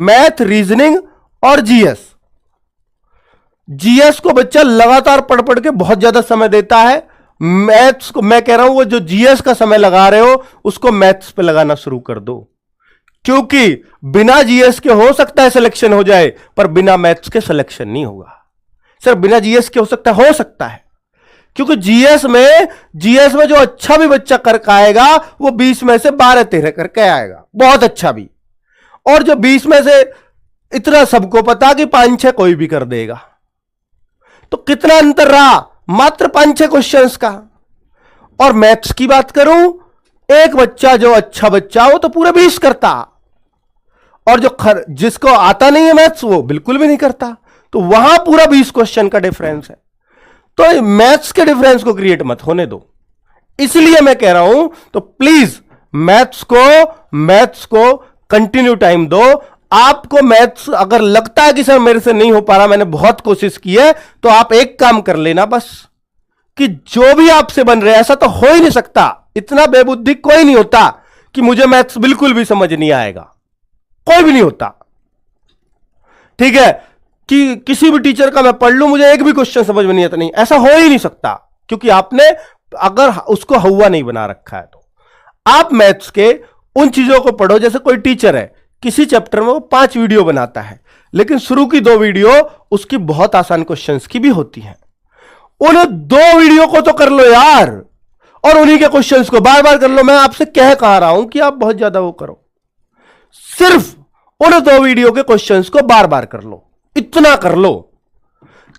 Math, reasoning और GS. GS को बच्चा लगातार पढ़ पढ़ के बहुत ज्यादा समय देता है। मैथ्स को मैं कह रहा हूं वो जो जीएस का समय लगा रहे हो उसको मैथ्स पे लगाना शुरू कर दो, क्योंकि बिना जीएस के हो सकता है सिलेक्शन हो जाए, पर बिना मैथ्स के सिलेक्शन नहीं होगा। सर बिना जीएस के हो सकता है, क्योंकि जीएस में जो अच्छा भी बच्चा करके आएगा वो 20 में से 12-13 करके आएगा, बहुत अच्छा भी। और जो 20 में से इतना सबको पता कि 5-6 कोई भी कर देगा, तो कितना अंतर रहा, मात्र 5-6 क्वेश्चंस का। और मैथ्स की बात करूं, एक बच्चा जो अच्छा बच्चा हो तो पूरे 20 करता, और जो जिसको आता नहीं है मैथ्स वो बिल्कुल भी नहीं करता, तो वहां पूरा 20 क्वेश्चन का डिफरेंस है। तो मैथ्स के डिफरेंस को क्रिएट मत होने दो, इसलिए मैं कह रहा हूं तो प्लीज मैथ्स को कंटिन्यू टाइम दो। आपको मैथ्स अगर लगता है कि सर मेरे से नहीं हो पा रहा, मैंने बहुत कोशिश की है, तो आप एक काम कर लेना बस, कि जो भी आपसे बन रहा है, ऐसा तो हो ही नहीं सकता, इतना बेबुद्धि कोई नहीं होता कि मुझे मैथ्स बिल्कुल भी समझ नहीं आएगा, कोई भी नहीं होता। ठीक है, कि किसी भी टीचर का मैं पढ़ लूं मुझे एक भी क्वेश्चन समझ में नहीं आता, नहीं, ऐसा हो ही नहीं सकता, क्योंकि आपने अगर उसको हवा नहीं बना रखा है। तो आप मैथ्स के उन चीजों को पढ़ो, जैसे कोई टीचर है किसी चैप्टर में वो 5 वीडियो बनाता है, लेकिन शुरू की 2 वीडियो उसकी बहुत आसान क्वेश्चंस की भी होती हैं। उन 2 वीडियो को तो कर लो यार, और उन्हीं के क्वेश्चंस को बार बार कर लो। मैं आपसे कह रहा हूं कि आप बहुत ज्यादा वो करो, सिर्फ उन 2 वीडियो के क्वेश्चंस को बार बार कर लो, इतना कर लो,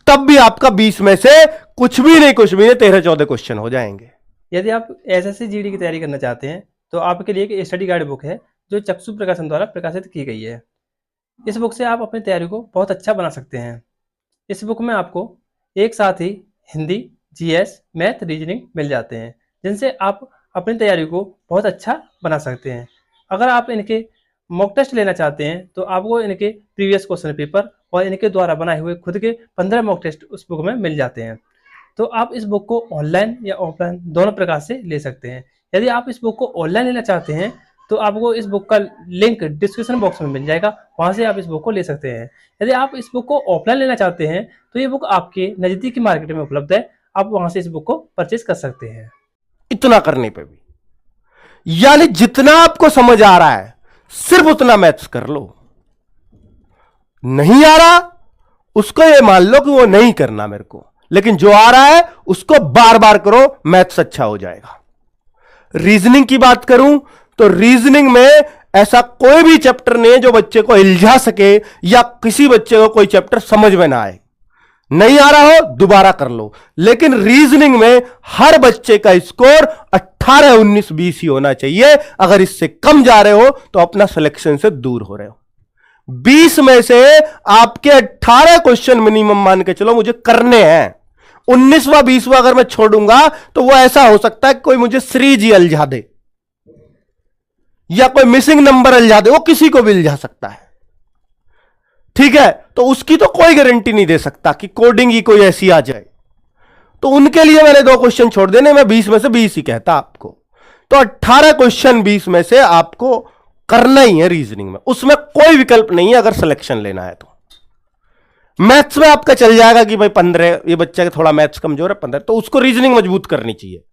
तब भी आपका 20 में से कुछ भी नहीं 13-14 क्वेश्चन हो जाएंगे। यदि आप एसएससी जीडी की तैयारी करना चाहते हैं तो आपके लिए एक स्टडी गाइड बुक है जो चक्षु प्रकाशन द्वारा प्रकाशित की गई है। इस बुक से आप अपनी तैयारी को बहुत अच्छा बना सकते हैं। इस बुक में आपको एक साथ ही हिंदी, जीएस, मैथ, रीजनिंग मिल जाते हैं, जिनसे आप अपनी तैयारी को बहुत अच्छा बना सकते हैं। अगर आप इनके मॉक टेस्ट लेना चाहते हैं तो आपको इनके प्रीवियस क्वेश्चन पेपर और इनके द्वारा बनाए हुए खुद के 15 मॉक टेस्ट उस बुक में मिल जाते हैं। तो आप इस बुक को ऑनलाइन या ऑफलाइन दोनों प्रकार से ले सकते हैं। यदि आप इस बुक को ऑनलाइन लेना चाहते हैं तो आपको इस बुक का लिंक डिस्क्रिप्शन बॉक्स में मिल जाएगा, वहां से आप इस बुक को ले सकते हैं। यदि आप इस बुक को ऑफलाइन लेना चाहते हैं तो ये बुक आपके नजदीकी मार्केट में उपलब्ध है, आप वहां से इस बुक को परचेज कर सकते हैं। इतना करने पे भी, यानी जितना आपको समझ आ रहा है सिर्फ उतना मैथ्स कर लो, नहीं आ रहा उसको ये मान लो कि वो नहीं करना मेरे को, लेकिन जो आ रहा है उसको बार बार करो, मैथ्स अच्छा हो जाएगा। रीजनिंग की बात करूं तो रीजनिंग में ऐसा कोई भी चैप्टर नहीं है जो बच्चे को इल्झा सके या किसी बच्चे को कोई चैप्टर समझ में ना आए। नहीं आ रहा हो दोबारा कर लो, लेकिन रीजनिंग में हर बच्चे का स्कोर 18, 19, 20 ही होना चाहिए। अगर इससे कम जा रहे हो तो अपना सिलेक्शन से दूर हो रहे हो। 20 में से आपके 18 क्वेश्चन मिनिमम मान के चलो मुझे करने हैं, 19वां 20वां अगर मैं छोड़ूंगा तो वो ऐसा हो सकता है कि कोई मुझे श्री जी अल्झा दे या कोई मिसिंग नंबर अल्झा दे, वो किसी को भी अल्झा सकता है। ठीक है, तो उसकी तो कोई गारंटी नहीं दे सकता कि कोडिंग ही कोई ऐसी आ जाए, तो उनके लिए मैंने 2 क्वेश्चन छोड़ देने, मैं 20 में से 20 ही कहता आपको। तो 18 क्वेश्चन 20 में से आपको करना ही है रीजनिंग में, उसमें कोई विकल्प नहीं है अगर सिलेक्शन लेना है तो। मैथ्स में आपका चल जाएगा कि भाई 15, ये बच्चे का थोड़ा मैथ्स कमजोर है 15, तो उसको रीजनिंग मजबूत करनी चाहिए।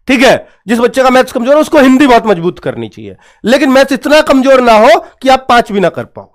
ठीक है, जिस बच्चे का मैथ्स कमजोर है उसको हिंदी बहुत मजबूत करनी चाहिए, लेकिन मैथ्स इतना कमजोर ना हो कि आप 5 भी ना कर पाओ।